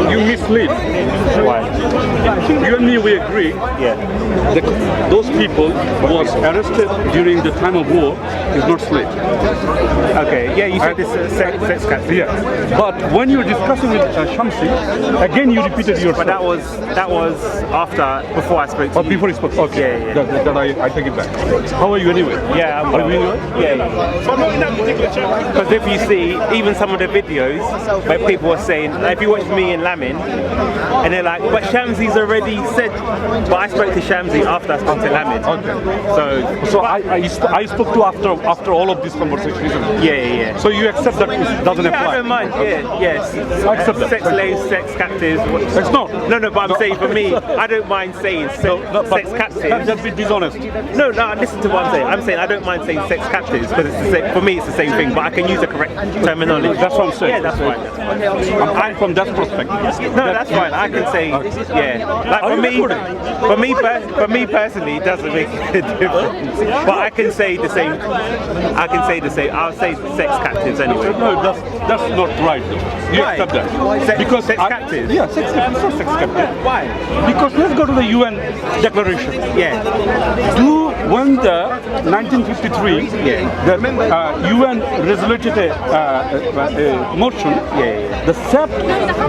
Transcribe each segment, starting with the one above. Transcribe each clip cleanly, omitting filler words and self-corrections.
You mislead. Why? You and me, we agree. Yeah. Those people was arrested during the time of war is not slave. Okay. Yeah, you said this sex captive. Yeah. But when you're discussing with Shamsi, again you repeated yourself. But that was before I spoke to you. Before he spoke. Okay. Yeah. That I take it back. How are you anyway? Yeah. Are you anyway? Yeah. Because if you see, even some of the videos where people are saying, like, if you watch me in Lamin, and they're like, but Shamsi's already said, but I spoke to Shamsi after I spoke to Lamin. Okay. So I spoke to after all of this conversation, isn't it? Yeah. So you accept that it doesn't apply? Yeah, I don't mind. Okay. Yes. I accept that. Sex slaves, sex captives. No, but I'm saying for me, I don't mind saying sex captives. That's be dishonest. No, listen to what I'm saying. I'm saying I don't mind saying sex captives because for me it's the same thing, but I can use the correct terminology. That's what I'm saying. Yeah, that's fine. I'm from that perspective. No, that's fine. I can say, yeah. Like for me personally, it doesn't make a difference. But I can say the same. I'll say sex captives anyway. No, that's not right. You Why? accept that? Because sex captives? Yeah, sex captives. Not sex captives. Why? Because let's go to the UN declaration. Yeah. When the 1953, the UN resoluted a motion that said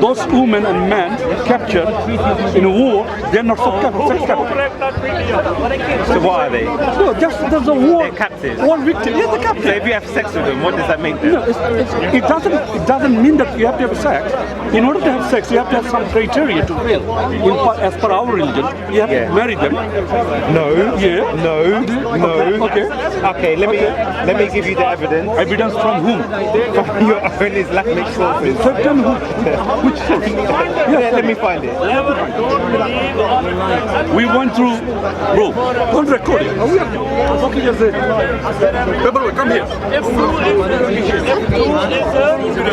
those women and men captured in a war, they're not sex captives. So what are they? No, just there's a war. They're captives. War victim. Yes, the captive. So if you have sex with them, what does that make them? No, it doesn't mean that you have to have sex. In order to have sex, you have to have some criteria to fill. As per our religion, you have to marry them. No. Yeah. No. Okay. Let me give you the evidence. Evidence from whom? From your own Islamic sources. Certain who? Which source? Let me find it. We went through. Bro, don't record it. We are talking as a. Bro, come here.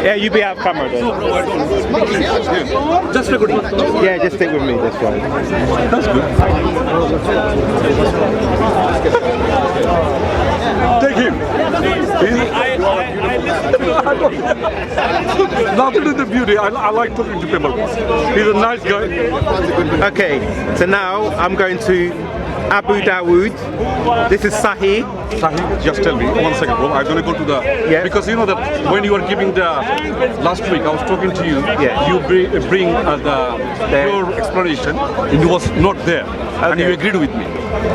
Yeah, you be out of camera then. Just record it. Yeah, just stick with me. That's fine. That's good. Take him. Nothing to the beauty. I like talking to people. He's a nice guy. Okay, so now I'm going to Abu Dawood. This is Sahih. Sahih, just tell me, 1 second, bro. I'm going to go to the... Yeah. Because you know that when you were giving the... Last week, I was talking to you. Yeah. You bring your explanation. It was not there. Okay. And you agreed with me.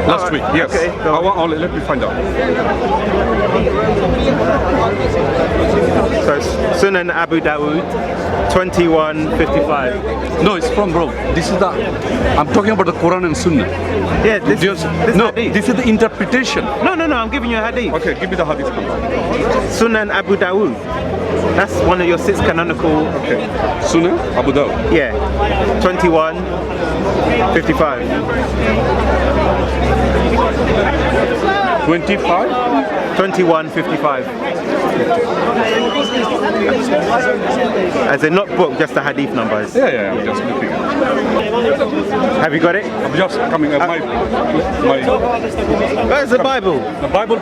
Last week, yes. Okay. Let me find out. So Sunan Abu Dawood, 2155. No, it's from Rome. This is the... I'm talking about the Quran and Sunnah. Yeah, this hadith. This is the interpretation. No, I'm giving you a hadith. Okay, give me the hadith. Sunan Abu Dawood. That's one of your 6 canonical. Okay. Sunan Abu Dawood. Yeah. 2155. 25? 2155. As in not book, just the hadith numbers. Yeah, I'm just looking. Have you got it? I'm just coming. Where's the Bible? The Bible.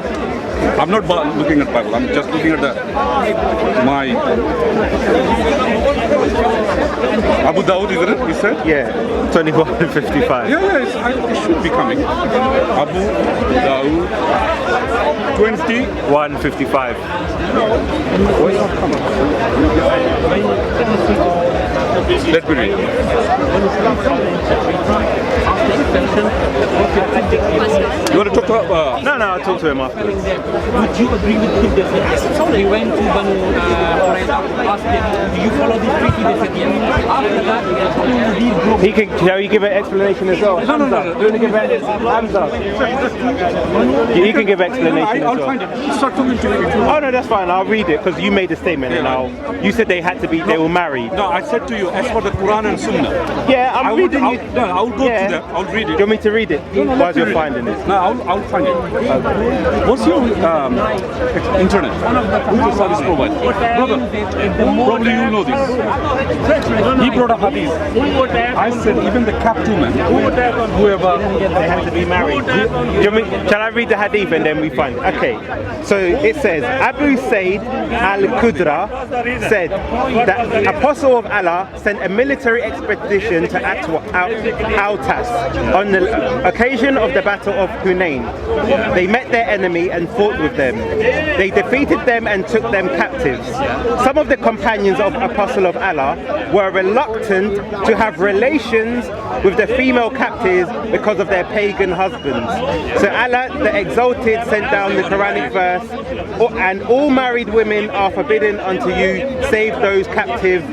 I'm not looking at Bible. I'm just looking at my Abu Dawood, isn't it? You said? Yeah, 2155. Yeah, it should be coming. Abu Dawood 2155. Let me read. You want to talk to No, I'll talk to him afterwards. Would you agree with him that he went to Banu Qurayza, asked them, do you follow this treaty? They said yes. After that, these groups... Shall you give an explanation as well? No. You want to give an Hamza? You can give an explanation I'll as well. find it. Start talking to me. Oh no, that's fine. I'll read it because you made a statement and you said they had to be, they were married. No, I said to you, as for the Quran and Sunnah. Yeah, I will go to that. I'll read read it. Do you want me to read it while you're finding it? No, I'll find it. What's your internet? Who's your service provider? Brother, probably you know this. He brought a hadith. I said even the captive men, whoever, They have to be married. Shall I read the hadith and then we find it? Okay. So it says, Abu Sayyid al-Qudra said that Apostle of Allah sent a military expedition to Autas on the occasion of the Battle of Hunain. They met their enemy and fought with them. They defeated them and took them captives. Some of the companions of Apostle of Allah were reluctant to have relations with the female captives because of their pagan husbands. So Allah the Exalted sent down the Quranic verse, and all married women are forbidden unto you, save those captives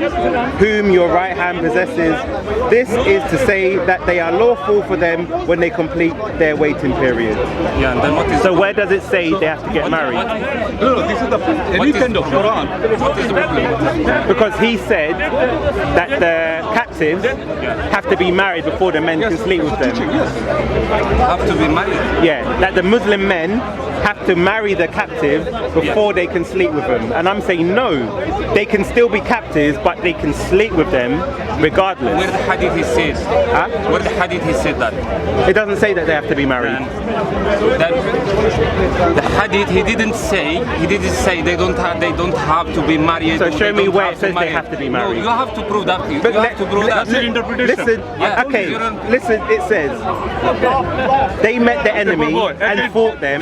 whom your right hand possesses. This is to say that they are lawful for them when they complete their waiting period. Yeah, and then what is So where does it say they have to get married? no, this is the any kind of Quran. what is the problem? Because he said that the captives have to be married before the men can sleep with them. Yes. Have to be married. Yeah, that the Muslim men have to marry the captive before they can sleep with them. And I'm saying no, they can still be captives, but they can sleep with them regardless. Where the hadith he says? Huh? Where the hadith he said that? It doesn't say that they have to be married. And then the hadith he didn't say they don't have to be married. So or show they me don't where have it to says they marry. have to be married. No, you have to prove that. You But have to prove that. That's your interpretation. Listen, Yeah. okay, You don't- listen, it says they met the enemy and fought them.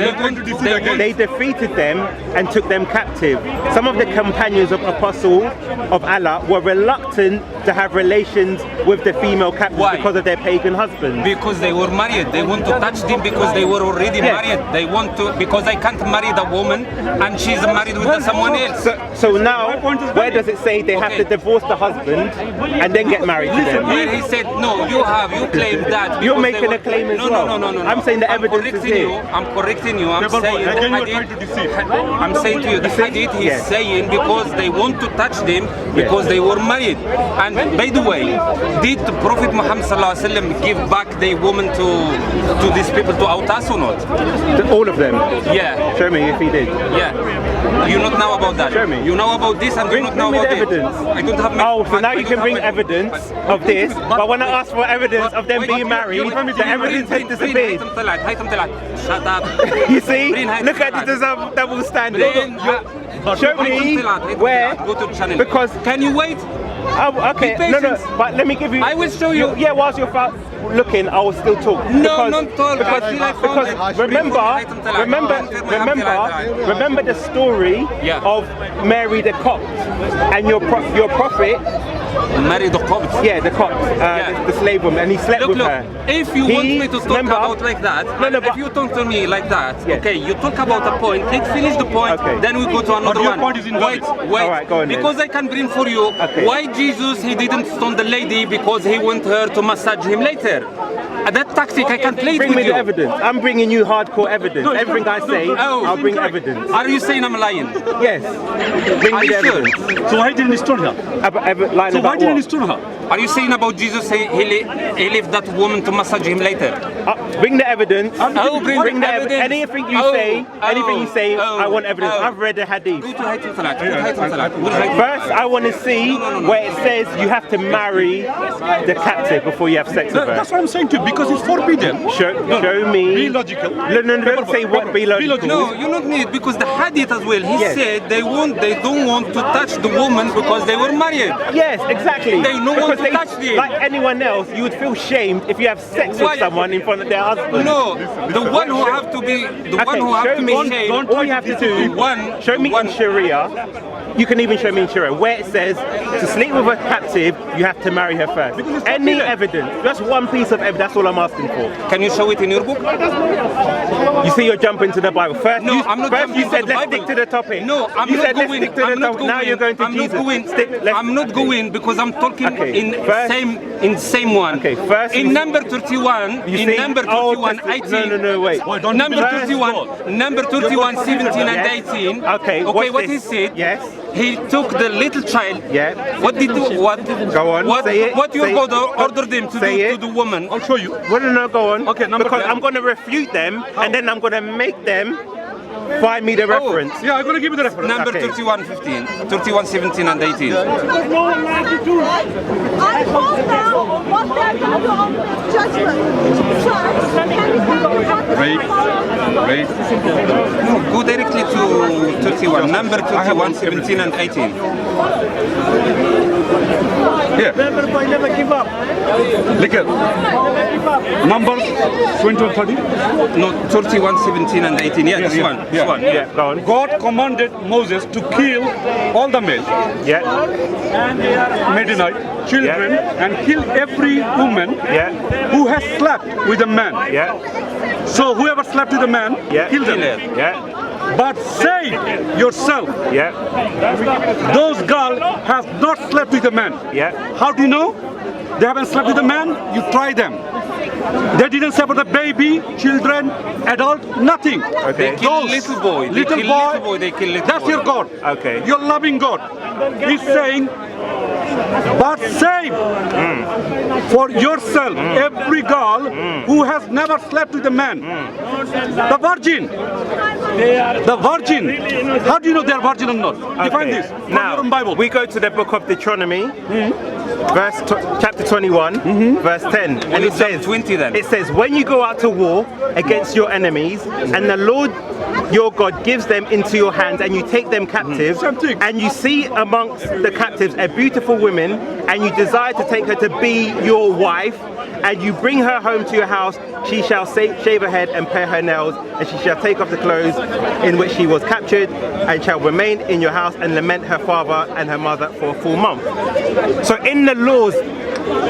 They defeated them and took them captive. Some of the companions of Apostle of Allah were reluctant to have relations with the female captives Why? because of their pagan husbands. Because they were married. They want to touch them because they were already Yeah. married. They want to, because I can't marry the woman and she's married with someone else. So now, where does it say they have to Okay. divorce the husband and then get married to them? Where he said, no, you claim that. You're because making they a claim as no, well. No, no, no, no. I'm saying the evidence is correcting here. you. I'm correcting you. I'm Paper boy, saying again the you are trying to deceive. I'm saying to you, the hadith he's Yes. saying because they want to touch them because they were married. And by the way, did the Prophet Muhammad sallallahu alaihi wasallam give back the woman to these people to Autas or not? All of them. Yeah. Show me if he did. Yeah. You not know about that. Show me. You know about this and Bring you not know me about the it. evidence. I don't have. Oh, so now I you don't can have bring it. evidence of this, but when I ask for evidence of them being married, the evidence has disappeared. Shut up. You see? Bring height Look at طلعت. the double standard. Bring- Show me where, Go to the channel. because Can you wait? Oh, okay, Be no, patient. but let me give you. I will show you. Yeah, whilst you're looking, I will still talk. No, because, not talk. Because, I found it. remember the story Yeah. of Mary the Copt and your prophet. Marry the Copt. Yeah, the Copt, the slave woman, and he slept with her. If you want me to talk remember- about like that, No, no, if but- you talk to me like that, Yeah. okay, you talk about a point, let's finish the point, Okay. then we go to another your one. point is invalid. Wait, All right, go on then. because I can bring for you Okay. why Jesus, he didn't stone the lady because he want her to massage him later. That tactic, I can play it Bring with me you. the evidence. I'm bringing you hardcore evidence. Everything I say, Oh. I'll bring evidence. Are you saying I'm lying? Yes. Bring Are me the you sure? evidence. So why didn't he stone her? Lying So why about didn't he what? stone her? Are you saying about Jesus, he left that woman to massage him later? Bring the evidence. Oh, bring the evidence. Anything you Oh, say, oh, I want evidence. oh. I've read the hadith. Go to Haytham Salat. Go to Haytham Salat. Go to Haytham- First, I want to see where it says you have to marry the captive before you have sex with her. That's what I'm saying to you, because it's forbidden. Show me. Be logical. No, don't say what be logical. No, you don't need, because the hadith as well. He Yes. said they don't want to touch the woman because they were married. Yes, exactly. They don't want Because to touch them. Like anyone else, you would feel shamed if you have sex Why? with someone in front of their husband. No, the one who have to be, the one who have show to me. be shamed. All you have to do. Show me in Sharia. You can even show me in Sharia where it says to sleep with a captive, you have to marry her first. Any evidence, just one piece of evidence. That's all I'm asking for. Can you show it in your book? You see, you're jumping to the Bible. First, No, I'm not first jumping you said to the let's Bible. stick to the topic. No, I'm you not said going. let's stick to I'm the not topic. going. Now you're going to I'm Jesus. not going. Let's- I'm not going because I'm talking Okay. in same one. Okay, first in number 31, number 31, 18. No, wait. Number 31, 17 and 18. Okay, what he said? Yes. He took the little child. Yeah. What did what? Go on. Say it. What your God ordered them to do to the woman? I'll show you. Well, no, go on. Okay, because I'm going to refute them, and then I'm going to make them find me the reference. Yeah, I'm going to give you the reference. Number 31, 15, 31, 17 and 18. I told them what they're going to do on the judgment. Wait. Go directly to 31. Number 31, 17 and 18. Here. Never give up. Look at Numbers 20 and 30. No, 31, 17 and 18. Yeah, this one. This one. Yeah, go on. God commanded Moses to kill all the men, Yeah. Midianite, children, and kill every woman Yeah. who has slept with a man. Yeah. So whoever slept with a man, Yeah. kill them. Yeah. But save yourself. Yeah. Those girls have not slept with a man. Yeah. How do you know? They haven't slept with a man, you try them. They didn't say about the baby, children, adult, nothing. Okay. They kill little boy. They Little kill boy, little boy. They kill little that's boy. your God. Okay. Your loving God. He's saying, but save for yourself every girl who has never slept with a man. The virgin. The virgin. How do you know they're virgin or not? Define this. From your Now, own Bible. we go to the book of Deuteronomy, chapter 21, verse 10. And Well, it says, 20 then. It says, when you go out to war against your enemies, and the Lord your God gives them into your hands, and you take them captive, Same thing. and you see amongst the captives a beautiful woman, and you desire to take her to be your wife, and you bring her home to your house, she shall shave her head and pare her nails, and she shall take off the clothes in which she was captured, and shall remain in your house and lament her father and her mother for a full month. So in the laws,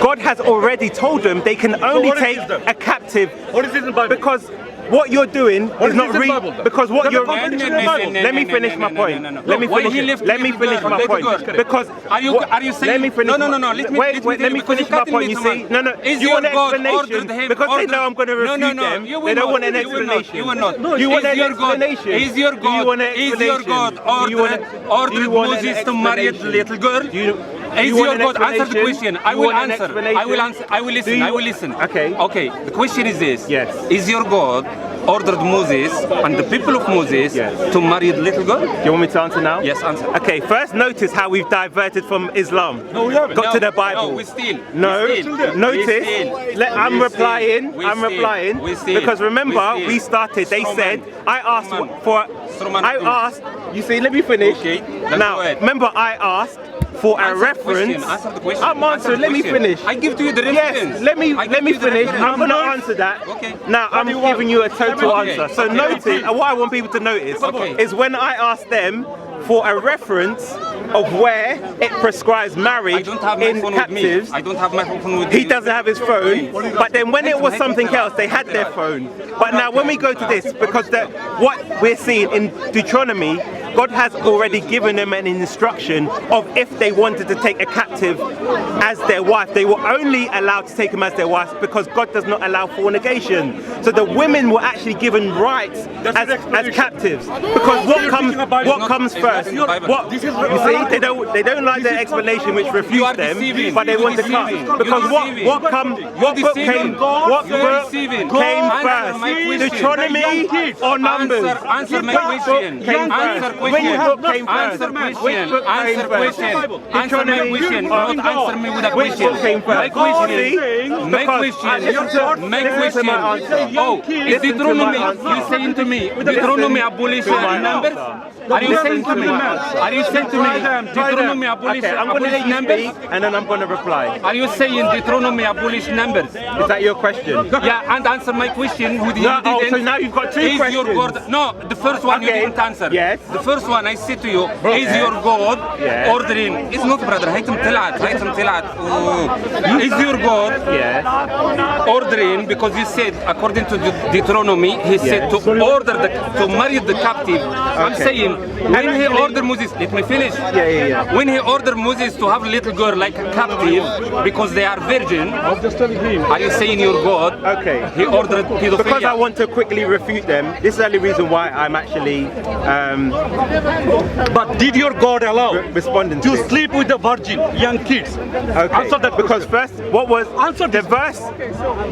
God has already told them they can only what is take this then? a captive. What is this in the Bible? Because what you're doing What is is not this in the real. Bible then? Because what There's a you're. contradiction in the Bible. Let me finish my point. Let me Why finish. he left Let me little finish girl, my little point. girl? Because Are you saying? Let me finish. No. Let me Let me because finish you're my cutting point. me You too see, much. no. Is You your want an God explanation ordered him? because they know I'm going to refute them. They don't want an explanation. You will not. You want an Is your God? explanation? Is your Do you want God? an Is your explanation? God Do you want an- ordered do you want an Moses to marry a explanation? little girl? Do you- Is you want your an God? Answer the explanation? question. You I will want an answer. explanation? I will answer. I will Do listen. you- I will listen. Okay. Okay. The question is this. Yes. Is your God ordered Moses and the people of Moses Yes. to marry the little girl? Do you want me to answer now? Yes, answer. Okay, first notice how we've diverted from Islam. No, we haven't. Got to the Bible. No, we still. No, we still. notice. We still. I'm We replying. still. We I'm still. replying We still. because remember We still. we started. They Stroman. said I asked Stroman. for. Stroman, I please. asked. You see, let me finish. Okay, let's Now, go ahead. remember I asked for a Answer the reference. question. Answer the question. I'm Answer answering. the Let me question. finish. I give to you the reference. Yes, let me I give you the finish. reference. I'm gonna answer that. Okay. Now I'm giving you a total Okay. answer. So Okay. notice, and what I want people to notice Okay. is when I ask them for a reference of where it prescribes I marriage don't have my in phone with me. captives. I don't have my phone with me. He doesn't have his phone, but then when it was something else, they had their phone. But now when we go to this, because what we're seeing in Deuteronomy, God has already given them an instruction of if they wanted to take a captive as their wife, they were only allowed to take him as their wife because God does not allow fornication. So the women were actually given rights as captives. Because what comes first? It's not in the Bible. What you see, they don't like their explanation which You refutes are them, deceiving. but they You want to deceiving. cut. You Because deceiving. what book came? What You are book deceiving. came Answer first? my question. Deuteronomy or Numbers? Answer my Which question. book came Answer first? question. Which book came first? Answer Which question. book came Answer first? question. Answer my Deuteronomy question. or Don't answer me with a Which question. book came first? My question. See? My Because- question. listen My to question. my answer. Oh, is Listen to Deuteronomy? my answer. You saying to me? Deuteronomy abolish to my numbers? answer. Are you saying to me? answer. Are you saying to me? Deuteronomy abolish Okay, I'm going to let you numbers? speak and then I'm going to reply. Are you saying Deuteronomy abolish numbers? Is that your question? Yeah, and answer my question. Who No, didn't? so now you've got two Is questions. your God? No, the first one Okay. you didn't answer. Yes. The first one I said to you, is your God Yes. ordering? It's not, brother. هيتم طلعت. Is your God Yes. ordering? Because you said according to Deuteronomy, he said to order to marry the captive. I'm Okay. saying when he ordered Moses, let me finish. Yeah. When he ordered Moses to have a little girl like a captive because they are virgin, are you saying you're God? Okay. He ordered pedophilia. Because I want to quickly refute them. This is the only reason why I'm actually But did your God allow responding to this. sleep with the virgin young kids? Okay. Answer that because question. first, what was Answer the this. verse?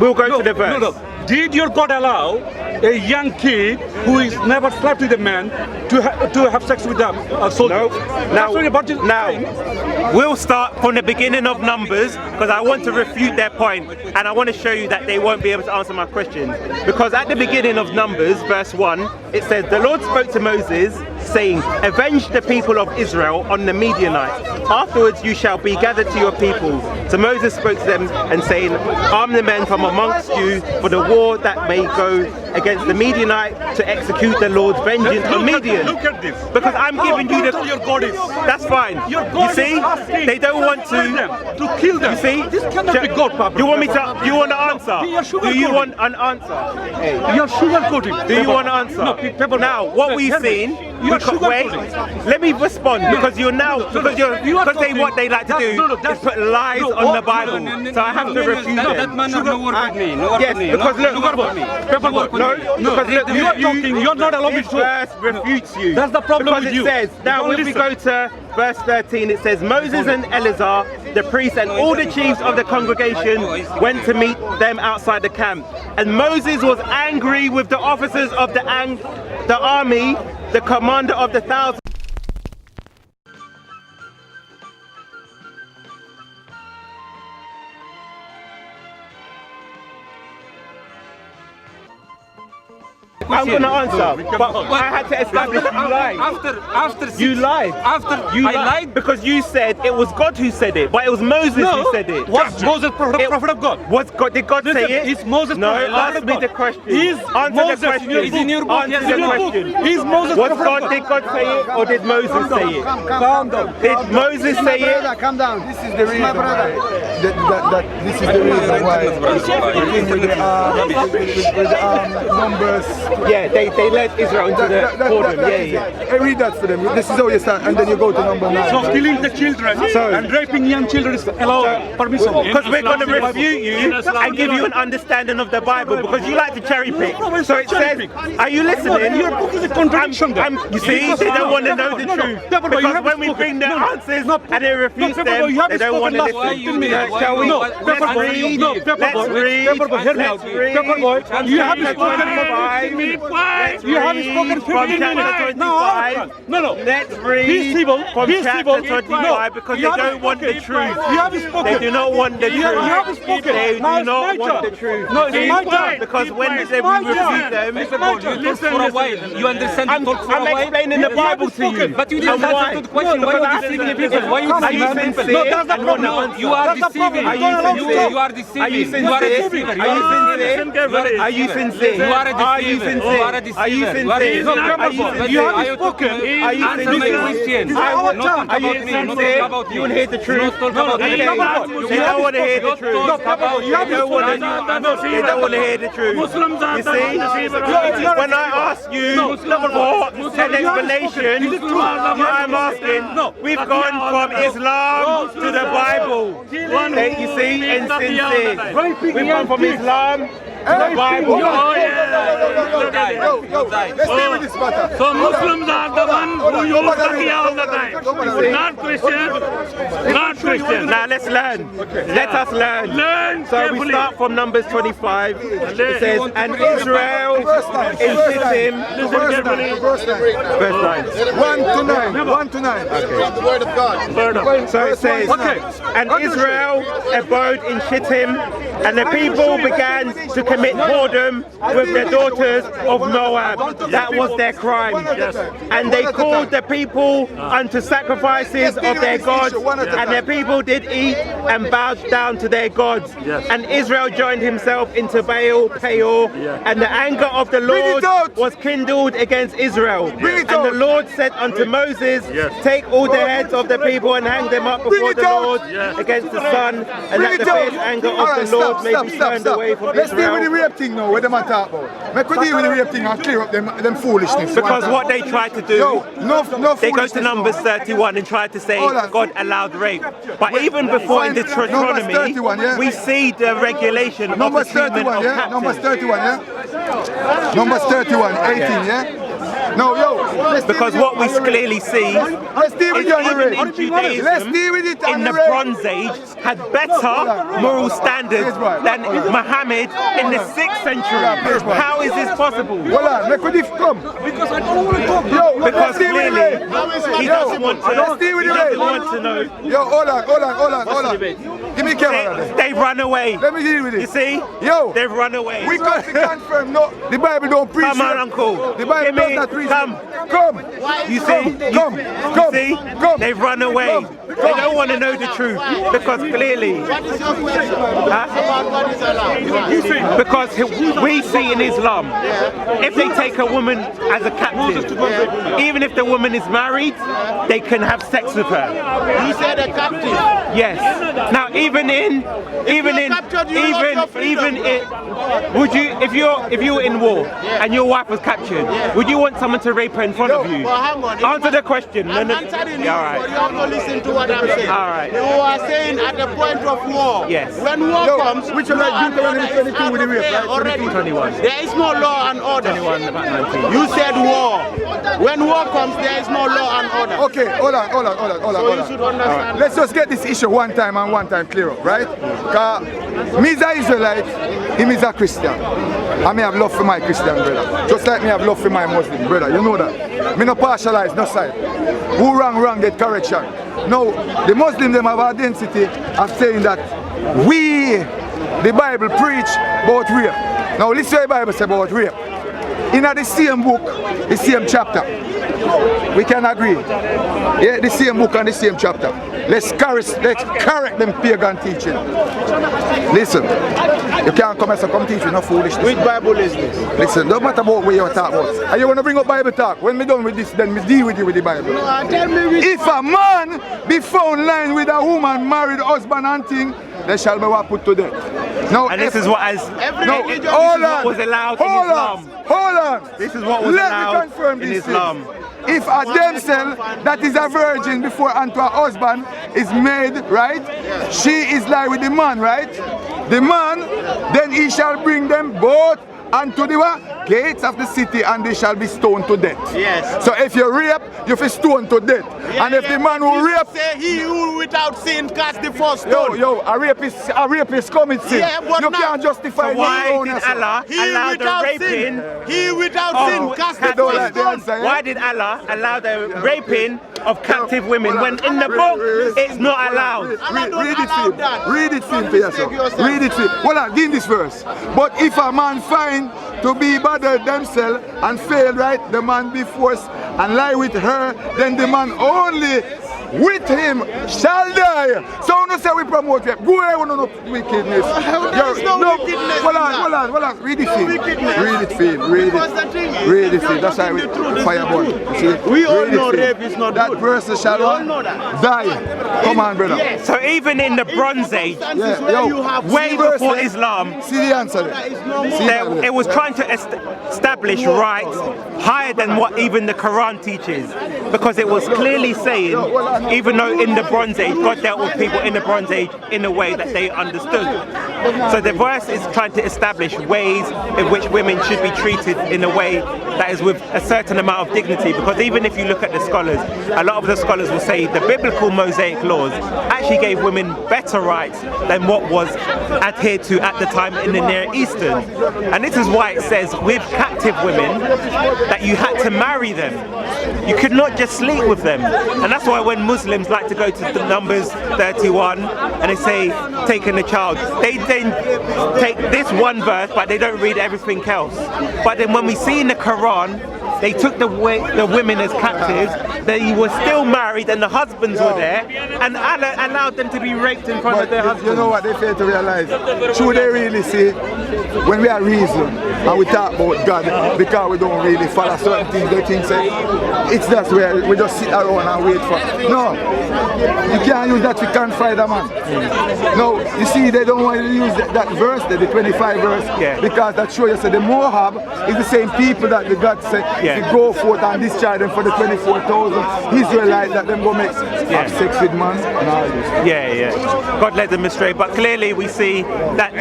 We'll go to the verse. No. Did your God allow a young kid who is never slept with a man to have sex with a soldier? No. That's what the virgin is Now, saying. we'll start from the beginning of Numbers because I want to refute their point and I want to show you that they won't be able to answer my question. Because at the beginning of Numbers, verse 1, it says, the Lord spoke to Moses, saying, avenge the people of Israel on the Midianites. Afterwards you shall be gathered to your people. So Moses spoke to them and saying, arm the men from amongst you for the war that may go against the Midianite to execute the Lord's vengeance on Midian. Look at this. Because I'm giving you the... Your God is. That's fine. Your God You see, is asking they don't want to kill them. You see, This cannot be God, Papa. You want me to? Do you want an answer? You're Do you want an answer? You're sugarcoating. Do you want an answer? No, Pepper, now, what we've seen. You're Wait, sugarcoating. let me respond because you're now what they like to do is put lies on the Bible. So I have to refute that them. man no work with me. No work Yes, with me. because no, look, no work with me. Pepper, because look, you are talking. You're not allowed to this talk. verse refutes you. That's the problem because with it you. says now Don't when we listen. go to verse 13, it says Moses and Eleazar, the priests, and all the chiefs of the congregation went to meet them outside the camp. And Moses was angry with the officers of the army, the commander of the 1,000. I'm gonna answer, but I had to establish you lied. You lied. I lied because you said it was God who said it, but it was Moses who said it. Was Moses prophet of God? Was God? Did God say it? Is Moses no, prophet ask of me God? the question. Is Answer Moses the question. is in your book? Answer Yes, the in your book. question. Is Moses Was prophet God? of Did God say it or did Moses say it? Calm down. Did Moses say it? Calm down. This is the reason why. This is the reason why. With the numbers. Yeah, they led Israel into the Jordan. Yeah. Read that for them. This is how you start, and then you go to number 9. So killing the children and raping young children is allowed, permissible. Because we're going to refute you and give you an understanding of the Bible because you like to cherry pick. So it says, are you listening? Your book is a contradiction. You see, they don't want to know the truth. Because when we bring the answers and they refuse them, they don't want to listen. Shall we? Let's read. Let's read. You have spoken for 15 minutes. You have spoken for 15 minutes. No. Let's read from chapter 25 because they don't want the truth. You have spoken. They do not want the truth. You have spoken. They do not want the truth. No, it's my turn. Because when they say we refute them, You talk for a while. You understand? You talk for a I'm while. explaining the Bible to you. But you didn't answer to the question. Why are you deceiving people? Why Are you are you deceiving people? sincere? No, that's the problem. You are deceiving. Are you sincere? You are deceiving. Are you sincere? You are a deceiver. Are you sincere? You are a deceiver. Are you sincere? You are a deceiver. Are you sincere? No, Are you sincere? You have spoken. Are you Answer my sincere? question. Are Not you about me. Not sincere? about me. You want to hear the truth? Not talk about me. Okay. They don't want to hear the truth. They don't want to hear the truth. You see? When I ask you for an explanation, I'm asking, we've gone from Islam to the Bible. You see, insincere. We've gone from Islam to the Bible. Let's stay with this matter. So Muslims are the one who use Taqiyya all the time. Not Christians. Not Christians. Now let's learn. Let us learn. Learn So we carefully. start from Numbers 25. It says, and Israel in Shittim. Verse 9. Verse 9. 1 to 9. 1 to 9. The word of God. So it says, and Israel abode in Shittim, and the people began to commit whoredom with the daughters of Moab. That was their crime. And they called the people unto sacrifices of their gods, and the people did eat and bowed down to their gods. And Israel joined himself into Baal Peor, and the anger of the Lord was kindled against Israel. And the Lord said unto Moses, take all the heads of the people and hang them up before the Lord against the sun, and that the fierce anger of the Lord may be turned away from Israel. with the rape thing now, what them a talk about. Make we deal with the rape thing and clear up them foolishness. Because what they try to do, no they go to Numbers 31 and try to say God allowed rape. But even before in Deuteronomy, 31, yeah? we see the regulation of Numbers the treatment 31, of yeah? captives. Numbers 31, yeah? Numbers 31, 18, yeah? No, yo. Because what we clearly see Let's deal with is even rape. in Judaism, Let's deal with it in the Bronze Age, had better moral standards than Muhammad in the 6th century. How is this possible? Hold on, make we come. Because I don't want to talk. Yo, Because let's deal with the clearly rape. he doesn't want to. Let's deal with He the doesn't rape. want to know. Yo, hold on. Give me the camera. They've run away. Let me deal with it. You see? Yo, They've run away. we got to confirm. No, the Bible don't preach. Come on, it. Uncle. The Bible Give does me- not preach. come. it. Come. You see? Come. You see? Come. They've run away. Come. They don't want to know the truth because clearly. What is your question? Huh? About what is allowed? Because we see in Islam, if they take a woman as a captive, even if the woman is married, they can have sex with her. You said a captive. Yes. Now, even would you, if you were in war and your wife was captured, would you want someone to rape her in front of you? Well, hang on. Answer the question. I'm answering you, All right. but you have to listen to what I'm saying. All right. You are saying at the point of war. Yes. When war Yo, comes, which one law like and order Deuteronomy is 22 with the rape, there right? already. 21. There is no law and order. 21, about 19. You said war. When war comes, there is no law and order. Okay, hold on. So you should understand. Let's just get this issue one time and one time clear up, right? Because me is an Israelite, him is a Christian. I may have love for my Christian brother. Just like me have love for my Muslim brother. You know that. Me no partialize, no side. Who wrong, get correction. Now, the Muslim them have identity of saying that we, the Bible, preach about rape. Now listen what the Bible says about rape. In the same book, the same chapter. We can agree. Yeah, the same book and the same chapter. Let's correct them pagan teaching. Listen, you can't come and say, come teach me, no foolishness. Which Bible is this? Listen, don't matter about what you talk about. And you want to bring up Bible talk. When we done with this, then we deal with you with the Bible. Tell me which. If a man be found lying with a woman, married husband and thing, they shall be put to death. Now, And this is what was allowed in Islam. Hold on. This is what was Let allowed me confirm in this Islam. thing. If a damsel that is a virgin before unto her husband is made, right? She is lie with the man, right? The man, then he shall bring them both unto the what? Gates of the city, and they shall be stoned to death. Yes. So if you rape, you be stoned to death. And if the man who rape, say he who without sin cast the first stone. a rapist commit sin. Yeah, but you now- can't justify So why your own did yourself. Allah allow the raping? He without sin cast the They don't first like the stone. answer, yeah? Why did Allah allow the raping of captive women when in the book it's not allowed? Allah don't Read it allow for him. that. Read it for him Don't for yourself. mistake yourself. Read it for him. Hold on, give this verse. But if a man find to be bothered themselves and fail, right, the man be forced and lie with her, then the man only with him shall die. So no say we promote rape. Go ahead, no wickedness. There is no wickedness Hold in that. on. Read it for him. wickedness. Read it for him. Read Because the thing it. is, Read if it for him. you're That's why we talking the truth, fire burn. You see? We all Read it know for him. rape is not that good. person shall We all know that. die. Come on, brother. So even in the Bronze Age, Circumstances Yeah, where yo, you have way verse before there. Islam, See the answer there. there is no See more. that it was trying to establish rights higher than what even the Quran teaches, because it was clearly saying, even though in the Bronze Age God dealt with people in the Bronze Age in a way that they understood. So the verse is trying to establish ways in which women should be treated in a way that is with a certain amount of dignity, because even if you look at the scholars, a lot of the scholars will say the biblical Mosaic laws actually gave women better rights than what was adhered to at the time in the Near Eastern. And this is why it says with captive women that you had to marry them. You could not just sleep with them. And that's why when Muslims like to go to the Numbers 31 and they say taking a child, they then take this one verse but they don't read everything else. But then when we see in the Quran they took the women as captives, they were still married and the husbands were there, and allowed them to be raped in front of their husbands. You know what they fail to realize? Should they really see, when we are reason and we talk about God, because we don't really follow certain things, they think say, it's that where we just sit around and wait for. No, you can't use that to confide a man. No, you see, they don't want to use that verse, the 25 verse, because that shows you say the Moab is the same people that the God said, if you go forth and discharge them for the 24,000 Israelites that them go make have sex with man and all this. God led them astray, but clearly we see that.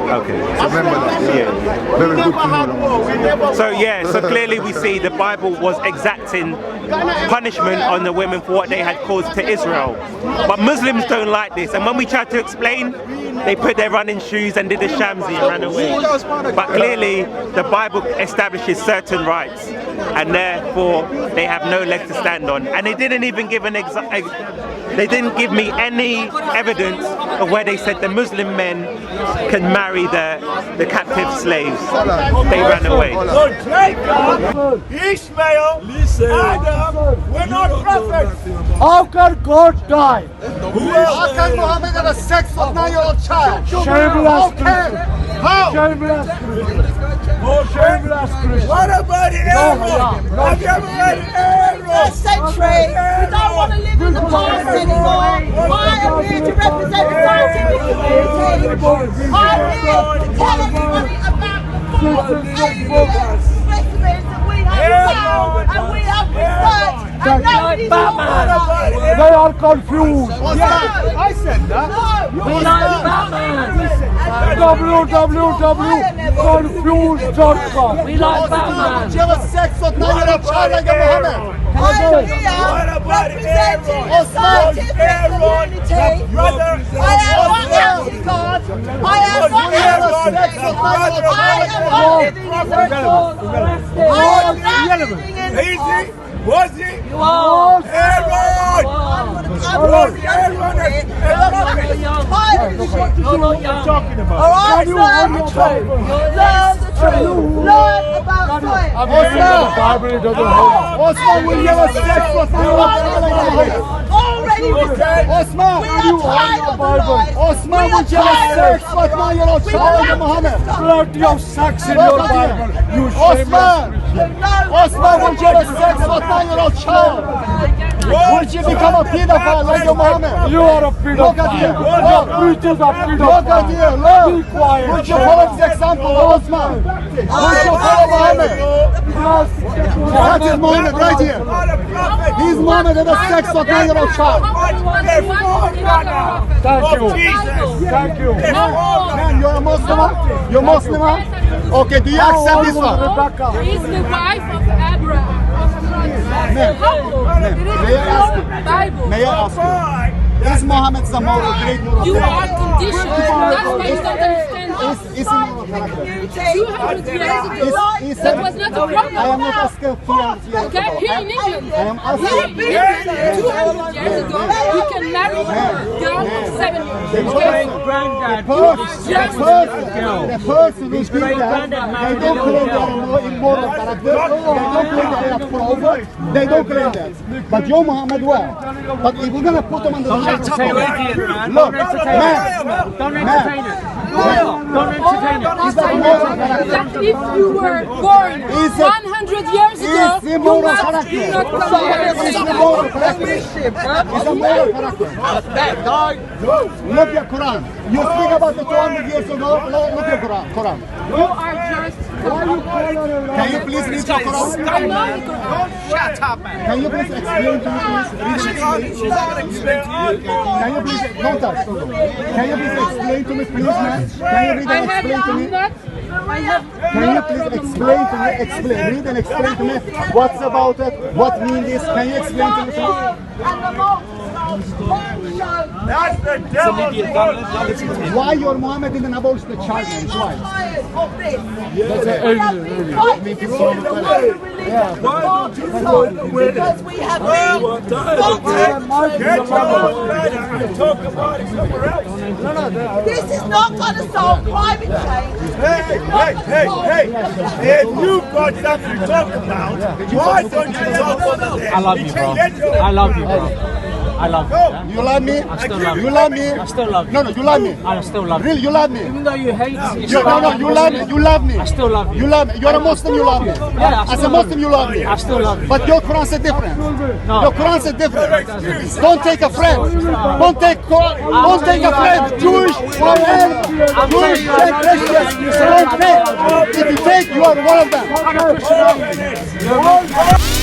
Okay. Remember that. Very good to know. So clearly we see the Bible was exacting punishment on the women for what they had caused to Israel. But Muslims don't like this, and when we try to explain, they put their running shoes and did a shamsi and ran away. But clearly the Bible establishes certain rights, and therefore they have no leg to stand on. And they didn't even give they didn't give me any evidence of where they said the Muslim men can marry the captive slaves. They ran away. So Jacob, Ishmael, Adam, we're not prophets. How can God die? How can Muhammad have a sex with 9-year-old child? Shameless Christian. How? Shameless Christian. Shameless Christian. What about Aaron? Have you ever read Aaron? First century, we don't want to live in the past anymore. I am here to represent the scientific community. I'm here to tell everybody about the full specimens that we have found and we have researched. And nobody's Batman. They are confused. I said that. No. We like Batman. www.confused.com. We like Batman. You have a sex with 9-year-old child like Muhammad. I'm here representing the scientific community. I am not anti-God. I am not anti-sexual. I am not living in the world. I am not living in the world. Was he? You are. Aaron! You're not young. Talking about. All right, learn the truth. Learn the truth. Learn about science. Osman, will you have a sex with Already Osman, we are tired of the lies. Osman, will you have a sex with 9-year-old child like Muhammad? Plenty of sex in your Bible. You Osman, Osman, will you have a sex with 9-year-old child? Would you become a pedophile like your Muhammad? You are a pedophile. Look at here. Your preachers are pedophile. Look at here. Look. Be quiet. Would you follow this example, Osman? Would you follow Muhammad? That is Muhammad right here. He's Muhammad and a sex with 9-year-old child. Thank you. Thank you. Man, you're a Muslim? You're Muslim? Okay, do you accept this one? He's the wife of Abraham. May I ask you? Is Muhammad the moral, great moral? You are conditioned. That's why you don't understand. Is he moral character? 200 years ago, that was not a problem. I am not asking fear. Okay, here in England, I am asking. 200 years ago, you can marry a girl of 7 years. The person who did that, they don't claim they are more immoral character. They don't claim they are proper. They don't claim that. But your Muhammad well. But if we're gonna put them on the look, man, Don't entertain it. That if you were born 100 years ago, He's immoral character. you not come He's immoral character. He's a moral character. Look at Quran. You speak about the 200 years ago. Look at Quran. You are just. Can you please read the Quran? Shut up, man. Can you please explain to me, please? Can you please, don't touch, don't touch. Can you please explain to me, please, man? Can you read and explain to me? Can you please explain to me, read and explain to me what's about it, what means this? Can you explain to me, please? And the most shall That's the devil. Why your Muhammad didn't abolish the child marriage? Why? Because we have been Talk about it somewhere else. This is not going to solve climate change. Hey, if you've got something to talk about, why don't you talk about that? I love you, bro. I love you, bro. I love you. Yeah? You love me? I still love you. You love me? I still love you. No, you love me. I still love you. Really, you love me? Even though you hate me. You love me. You love me. I still love you. You love me. You're a Muslim, you love me. Yeah, I As still a Muslim, you love me. I still love you. But your Quran said different. No. Your Quran said different. Don't take a friend. Don't take a friend. Jewish, Jewish, Christian. Don't take. If you take, you are one of them.